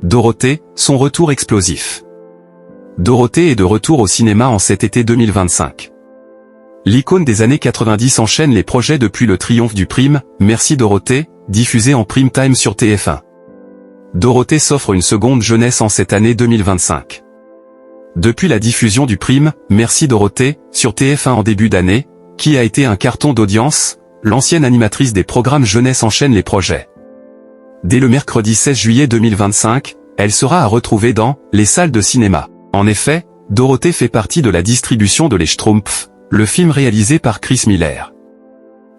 Dorothée, son retour explosif. Dorothée est de retour au cinéma en cet été 2025. L'icône des années 90 enchaîne les projets depuis le triomphe du Prime, Merci Dorothée, diffusé en prime time sur TF1. Dorothée s'offre une seconde jeunesse en cette année 2025. Depuis la diffusion du Prime, Merci Dorothée, sur TF1 en début d'année, qui a été un carton d'audience, l'ancienne animatrice des programmes jeunesse enchaîne les projets. Dès le mercredi 16 juillet 2025, elle sera à retrouver dans les salles de cinéma. En effet, Dorothée fait partie de la distribution de Les Schtroumpfs, le film réalisé par Chris Miller.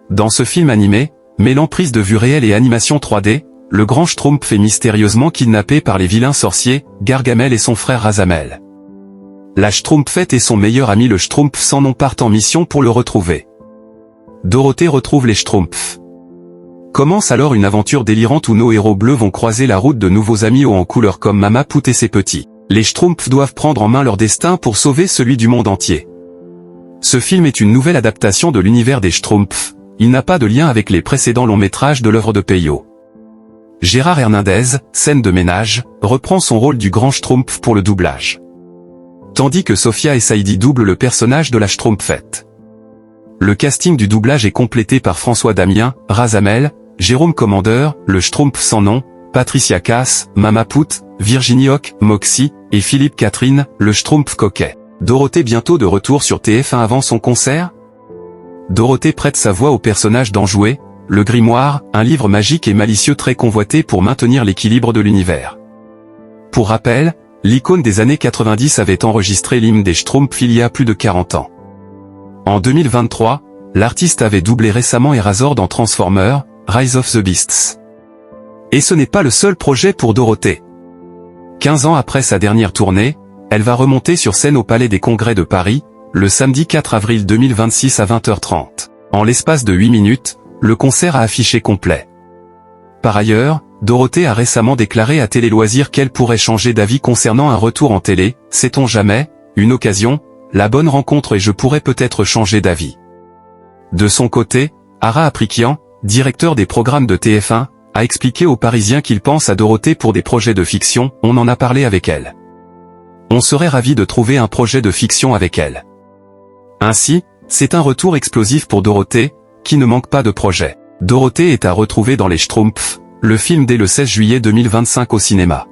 Dans ce film animé, mêlant prise de vue réelle et animation 3D, le grand Schtroumpf est mystérieusement kidnappé par les vilains sorciers, Gargamel et son frère Razamel. La Schtroumpfette et son meilleur ami le Schtroumpf sans nom partent en mission pour le retrouver. Dorothée retrouve les Schtroumpfs. Commence alors une aventure délirante où nos héros bleus vont croiser la route de nouveaux amis hauts en couleur comme Mama Pout et ses petits. Les Schtroumpfs doivent prendre en main leur destin pour sauver celui du monde entier. Ce film est une nouvelle adaptation de l'univers des Schtroumpfs, il n'a pas de lien avec les précédents longs métrages de l'œuvre de Peyo. Gérard Hernandez, scène de ménage, reprend son rôle du grand Schtroumpf pour le doublage. Tandis que Sophia et Saïdi doublent le personnage de la Schtroumpfette. Le casting du doublage est complété par François Damien, Razamel, Jérôme Commandeur, le Schtroumpf sans nom, Patricia Cass, Mama Pout, Virginie Hoc, Moxie, et Philippe Catherine, le Schtroumpf coquet. Dorothée bientôt de retour sur TF1 avant son concert? Dorothée prête sa voix au personnage d'Enjoué, le Grimoire, un livre magique et malicieux très convoité pour maintenir l'équilibre de l'univers. Pour rappel, l'icône des années 90 avait enregistré l'hymne des Schtroumpfs il y a plus de 40 ans. En 2023, l'artiste avait doublé récemment Erazor dans Transformers, Rise of the Beasts. Et ce n'est pas le seul projet pour Dorothée. 15 ans après sa dernière tournée, elle va remonter sur scène au Palais des Congrès de Paris, le samedi 4 avril 2026 à 20h30. En l'espace de 8 minutes, le concert a affiché complet. Par ailleurs, Dorothée a récemment déclaré à Télé Loisirs qu'elle pourrait changer d'avis concernant un retour en télé, sait-on jamais, une occasion, la bonne rencontre et je pourrais peut-être changer d'avis. De son côté, Ara Aprikian, directeur des programmes de TF1, a expliqué aux Parisiens qu'il pense à Dorothée pour des projets de fiction, on en a parlé avec elle. On serait ravis de trouver un projet de fiction avec elle. Ainsi, c'est un retour explosif pour Dorothée, qui ne manque pas de projet. Dorothée est à retrouver dans Les Schtroumpfs, le film dès le 16 juillet 2025 au cinéma.